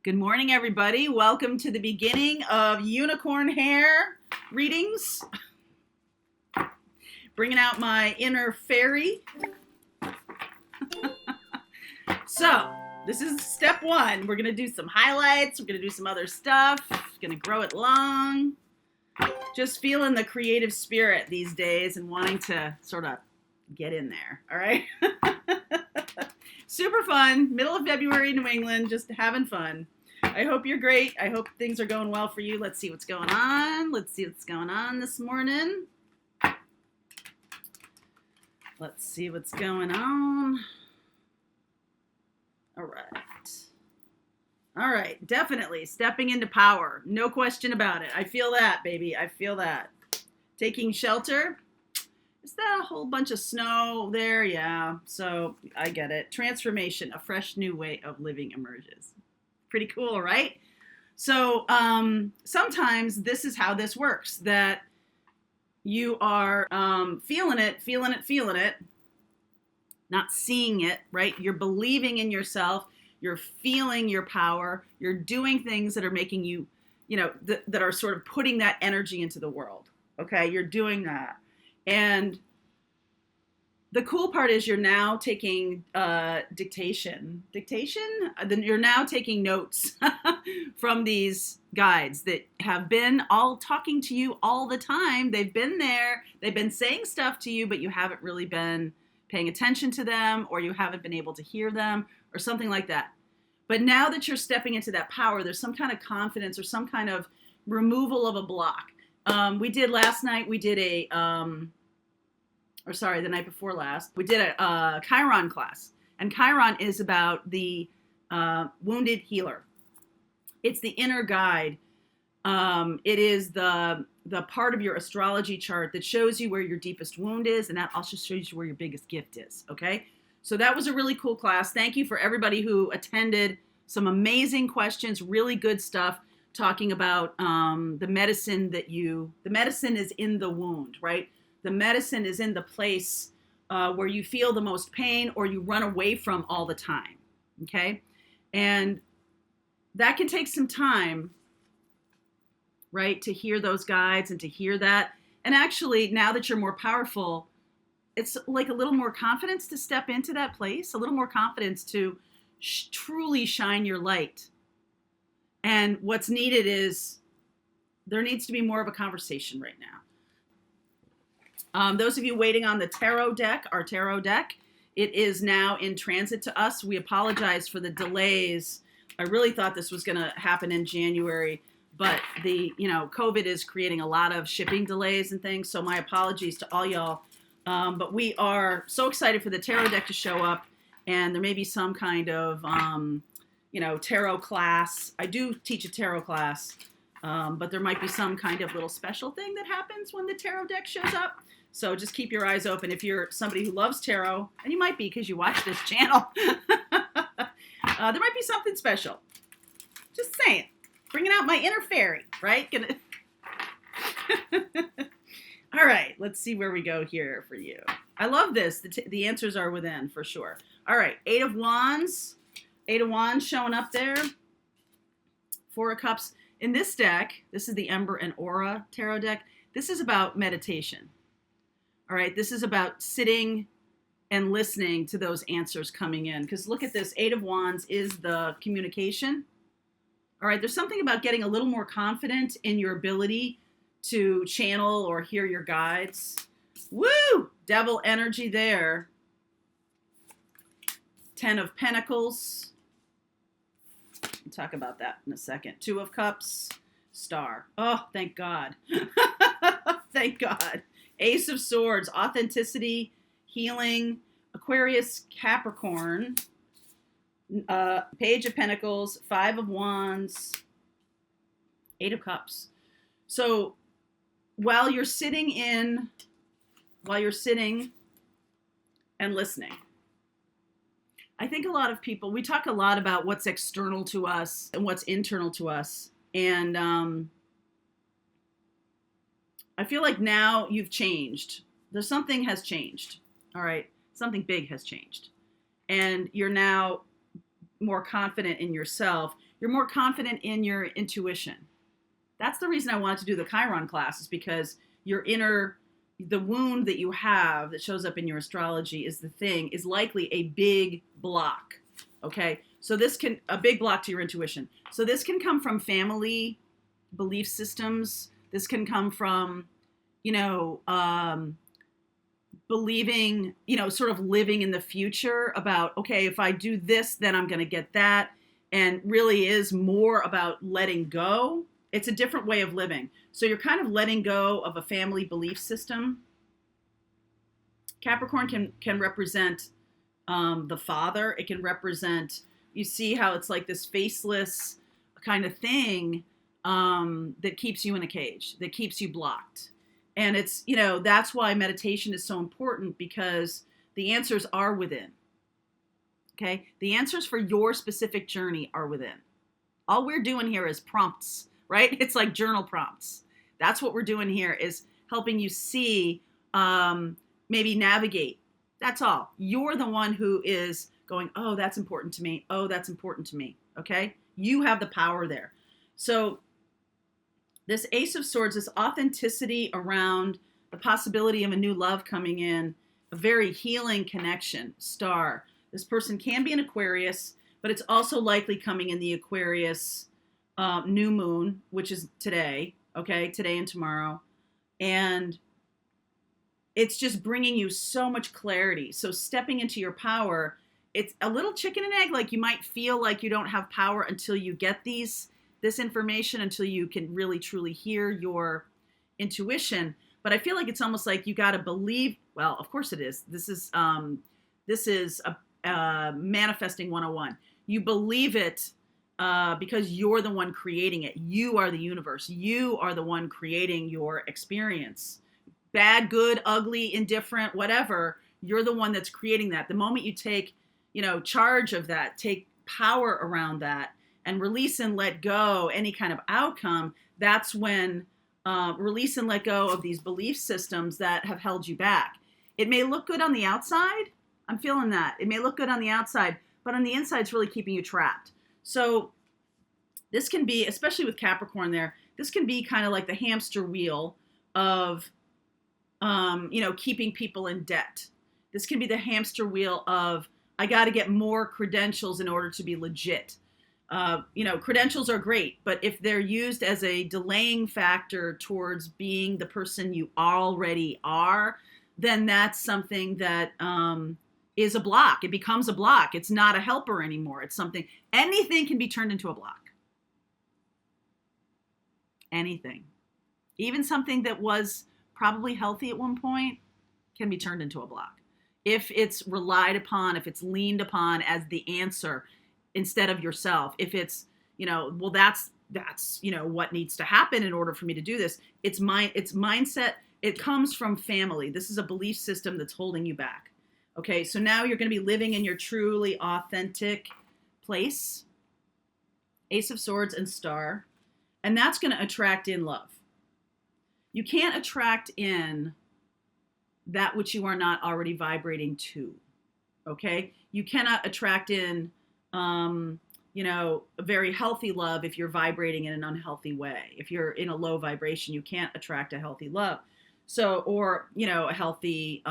Good morning, everybody. Welcome to the beginning of Unicorn Hair readings. Bringing out my inner fairy. So, this is step one. We're going to do some highlights. We're going to do some other stuff. Going to grow it long. Just feeling the creative spirit these days and wanting to sort of get in there. All right? Super fun. Middle of February, New England. Just having fun. I hope you're great. I hope things are going well for you. Let's see what's going on. Let's see what's going on this morning. Let's see what's going on. All right. All right. Definitely stepping into power. No question about it. I feel that, baby. I feel that. Taking shelter. Is that a whole bunch of snow there? Yeah. So I get it. Transformation. A fresh new way of living emerges. Pretty cool, right? So sometimes this is how this works, that you are feeling it, not seeing it, right? You're believing in yourself. You're feeling your power. You're doing things that are making you, that are sort of putting that energy into the world, okay? You're doing that. And the cool part is you're now taking dictation. You're now taking notes from these guides that have been all talking to you all the time. They've been there. They've been saying stuff to you, but you haven't really been paying attention to them, or you haven't been able to hear them, or something like that. But now that you're stepping into that power, there's some kind of confidence or some kind of removal of a block. Last night, we did the night before last, we did a Chiron class. And Chiron is about the wounded healer. It's the inner guide. It is the part of your astrology chart that shows you where your deepest wound is, and that also shows you where your biggest gift is, okay? So that was a really cool class. Thank you for everybody who attended. Some amazing questions, really good stuff, talking about the medicine is in the wound, right? The medicine is in the place where you feel the most pain or you run away from all the time, okay? And that can take some time, right, to hear those guides and to hear that. And actually, now that you're more powerful, it's like a little more confidence to step into that place, a little more confidence to truly shine your light. And what's needed is there needs to be more of a conversation right now. Those of you waiting on the tarot deck, our tarot deck, it is now in transit to us. We apologize for the delays. I really thought this was going to happen in January, but COVID is creating a lot of shipping delays and things. So my apologies to all y'all. But we are so excited for the tarot deck to show up, and there may be some kind of, tarot class. I do teach a tarot class, but there might be some kind of little special thing that happens when the tarot deck shows up. So just keep your eyes open if you're somebody who loves tarot, and you might be because you watch this channel. There might be something special. Just saying. Bringing out my inner fairy, right? All right, let's see where we go here for you. I love this. The answers are within, for sure. All right, Eight of Wands. Eight of Wands showing up there. Four of Cups. In this deck, this is the Ember and Aura tarot deck. This is about meditation. All right, this is about sitting and listening to those answers coming in. Because look at this, Eight of Wands is the communication. All right, there's something about getting a little more confident in your ability to channel or hear your guides. Woo! Devil energy there. Ten of Pentacles. We'll talk about that in a second. Two of Cups. Star. Oh, thank God. Thank God. Ace of Swords, authenticity, healing, Aquarius, Capricorn, Page of Pentacles, Five of Wands, Eight of Cups. So while you're sitting and listening, I think a lot of people, we talk a lot about what's external to us and what's internal to us. And I feel like now you've changed. Something has changed. All right. Something big has changed. And you're now more confident in yourself. You're more confident in your intuition. That's the reason I wanted to do the Chiron class, is because your inner, the wound that you have that shows up in your astrology is likely a big block. Okay. So this can, a big block to your intuition. So this can come from family belief systems. This can come from, believing, sort of living in the future about, okay, if I do this, then I'm going to get that. And really is more about letting go. It's a different way of living. So you're kind of letting go of a family belief system. Capricorn can represent the father. It can represent, you see how it's like this faceless kind of thing that keeps you in a cage, that keeps you blocked. And it's, that's why meditation is so important, because the answers are within. Okay? The answers for your specific journey are within. All we're doing here is prompts, right? It's like journal prompts. That's what we're doing here, is helping you see, maybe navigate. That's all. You're the one who is going, oh, that's important to me. Oh, that's important to me. Okay? You have the power there. So this Ace of Swords, this authenticity around the possibility of a new love coming in, a very healing connection, star. This person can be an Aquarius, but it's also likely coming in the Aquarius new moon, which is today, okay, today and tomorrow. And it's just bringing you so much clarity. So stepping into your power, it's a little chicken and egg. Like, you might feel like you don't have power until you get this information, until you can really truly hear your intuition. But I feel like it's almost like you got to believe. Well, of course it is. This is a manifesting 101. You believe it because you're the one creating it. You are the universe. You are the one creating your experience. Bad, good, ugly, indifferent, whatever. You're the one that's creating that. The moment you take, charge of that, take power around that, and release and let go any kind of outcome, that's when release and let go of these belief systems that have held you back. It may look good on the outside. I'm feeling that. It may look good on the outside, but on the inside, it's really keeping you trapped. So this can be, especially with Capricorn there, this can be kind of like the hamster wheel of, keeping people in debt. This can be the hamster wheel of, I got to get more credentials in order to be legit. Credentials are great, but if they're used as a delaying factor towards being the person you already are, then that's something that is a block. It becomes a block. It's not a helper anymore. It's something, anything can be turned into a block. Anything. Even something that was probably healthy at one point can be turned into a block. If it's relied upon, if it's leaned upon as the answer instead of yourself, if it's, well, that's what needs to happen in order for me to do this. It's mindset. It comes from family. This is a belief system that's holding you back. Okay, so now you're going to be living in your truly authentic place. Ace of Swords and Star. And that's going to attract in love. You can't attract in that which you are not already vibrating to. Okay? You cannot attract in, a very healthy love if you're vibrating in an unhealthy way. If you're in a low vibration, you can't attract a healthy love. So, or, a healthy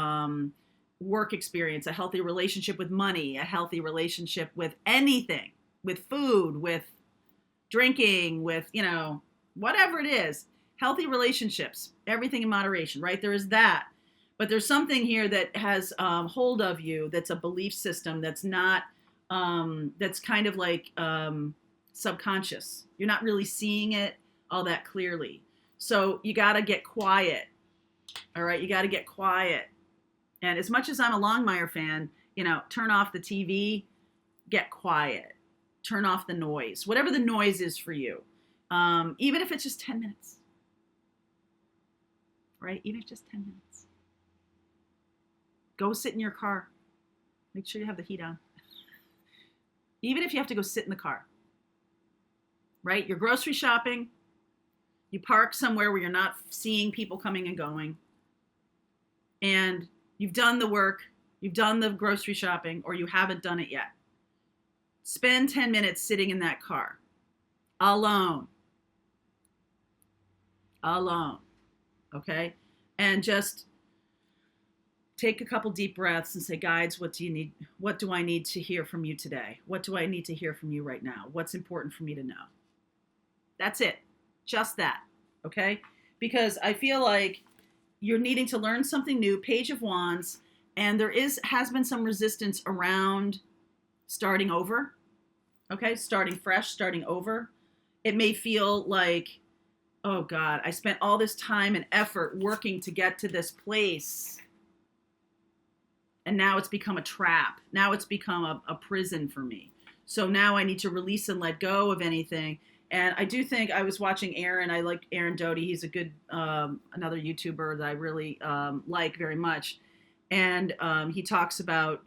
work experience, a healthy relationship with money, a healthy relationship with anything, with food, with drinking, with, whatever it is. Healthy relationships, everything in moderation, right? There is that. But there's something here that has hold of you that's a belief system that's not, that's kind of like subconscious. You're not really seeing it all that clearly. So you got to get quiet. All right, you got to get quiet. And as much as I'm a Longmire fan, turn off the TV, get quiet, turn off the noise, whatever the noise is for you. Even if it's just 10 minutes, right? Even if it's just 10 minutes. Go sit in your car. Make sure you have the heat on. Even if you have to go sit in the car, right? You're grocery shopping. You park somewhere where you're not seeing people coming and going. And you've done the work. You've done the grocery shopping, or you haven't done it yet. Spend 10 minutes sitting in that car. alone. Alone. Okay? And just take a couple deep breaths and say, guides, what do you need? What do I need to hear from you today? What do I need to hear from you right now? What's important for me to know? That's it. Just that. Okay? Because I feel like you're needing to learn something new, Page of Wands, and there has been some resistance around starting over. Okay? Starting fresh, starting over. It may feel like, oh God, I spent all this time and effort working to get to this place. And now it's become a trap. Now it's become a prison for me. So now I need to release and let go of anything. And I do think I was watching Aaron. I like Aaron Doty. He's a good, another YouTuber that I really like very much. And he talks about,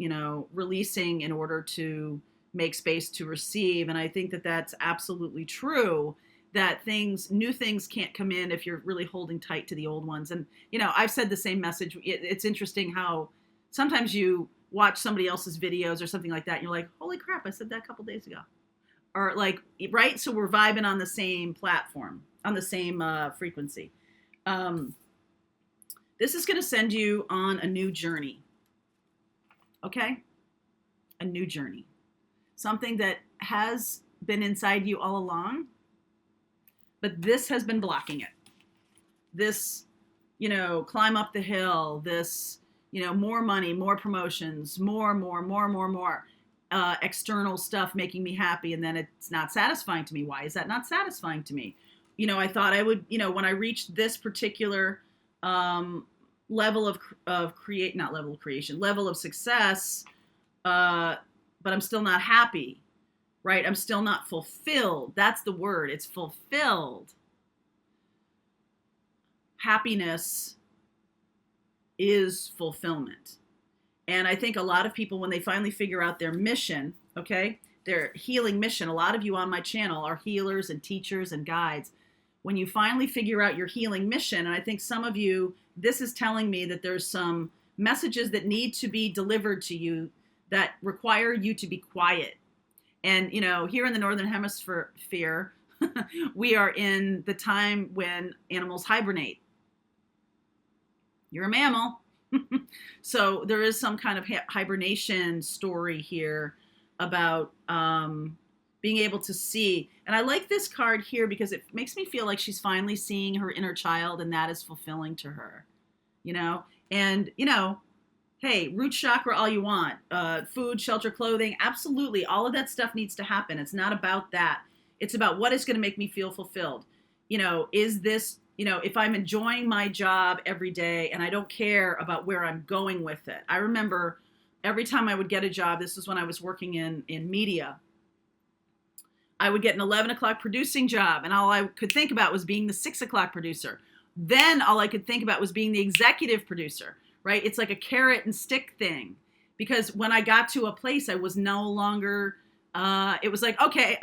releasing in order to make space to receive. And I think that that's absolutely true, that new things can't come in if you're really holding tight to the old ones. And, I've said the same message. It's interesting how sometimes you watch somebody else's videos or something like that, and you're like, holy crap, I said that a couple days ago. Or like, right? So we're vibing on the same platform, on the same frequency. This is going to send you on a new journey. Okay? A new journey. Something that has been inside you all along, but this has been blocking it. This, climb up the hill, this, more money, more promotions, more, external stuff making me happy, and then it's not satisfying to me. Why is that not satisfying to me? I thought I would, when I reached this particular level of success, but I'm still not happy, right? I'm still not fulfilled. That's the word. It's fulfilled. Happiness is fulfillment. And I think a lot of people, when they finally figure out their mission, okay, their healing mission, a lot of you on my channel are healers and teachers and guides. When you finally figure out your healing mission, and I think some of you, this is telling me that there's some messages that need to be delivered to you that require you to be quiet. And, here in the Northern Hemisphere, we are in the time when animals hibernate. You're a mammal. So there is some kind of hibernation story here about being able to see. And I like this card here because it makes me feel like she's finally seeing her inner child, and that is fulfilling to her, And, hey, root chakra all you want. Food, shelter, clothing, absolutely. All of that stuff needs to happen. It's not about that. It's about what is going to make me feel fulfilled. Is this, if I'm enjoying my job every day and I don't care about where I'm going with it. I remember every time I would get a job, this was when I was working in media, I would get an 11 o'clock producing job, and all I could think about was being the 6 o'clock producer. Then all I could think about was being the executive producer, right? It's like a carrot and stick thing, because when I got to a place, I was no longer, it was like, okay,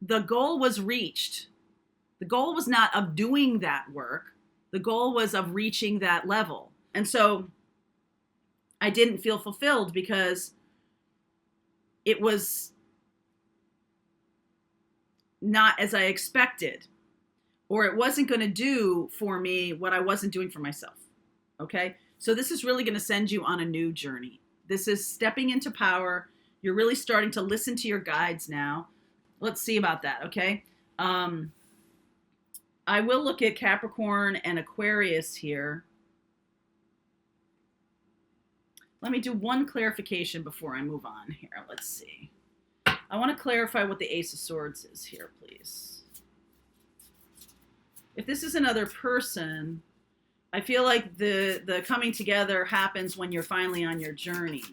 the goal was reached. The goal was not of doing that work. The goal was of reaching that level. And so I didn't feel fulfilled because it was not as I expected, or it wasn't going to do for me what I wasn't doing for myself. Okay. So this is really going to send you on a new journey. This is stepping into power. You're really starting to listen to your guides now. Let's see about that. Okay. I will look at Capricorn and Aquarius here. Let me do one clarification before I move on here. Let's see. I want to clarify what the Ace of Swords is here, please. If this is another person, I feel like the coming together happens when you're finally on your journey.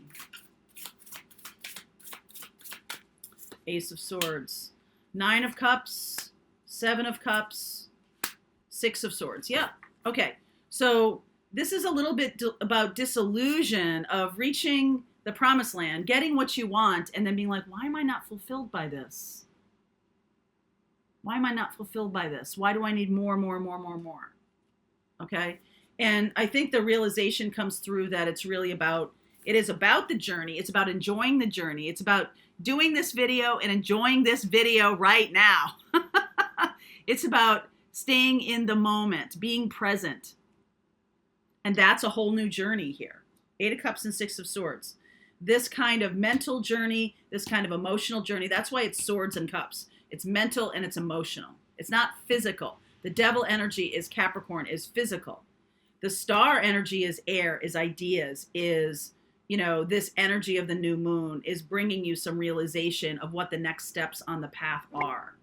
Ace of Swords. 9 of Cups, 7 of Cups, 6 of Swords. Yeah. Okay. So this is a little bit about disillusion of reaching the promised land, getting what you want, and then being like, why am I not fulfilled by this? Why am I not fulfilled by this? Why do I need more? Okay. And I think the realization comes through that it is about the journey. It's about enjoying the journey. It's about doing this video and enjoying this video right now. It's about staying in the moment, being present. And that's a whole new journey here. 8 of Cups and 6 of Swords. This kind of mental journey, this kind of emotional journey, that's why it's Swords and Cups. It's mental and it's emotional. It's not physical. The Devil energy is Capricorn, is physical. The Star energy is air, is ideas, is, you know, this energy of the new moon is bringing you some realization of what the next steps on the path are.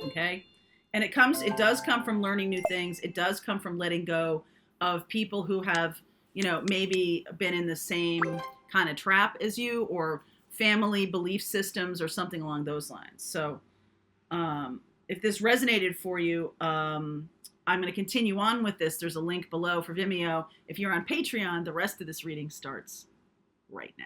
Okay? And it does come from learning new things. It does come from letting go of people who have, you know, maybe been in the same kind of trap as you, or family belief systems or something along those lines. So if this resonated for you, I'm going to continue on with this. There's a link below for Vimeo. If you're on Patreon, the rest of this reading starts right now.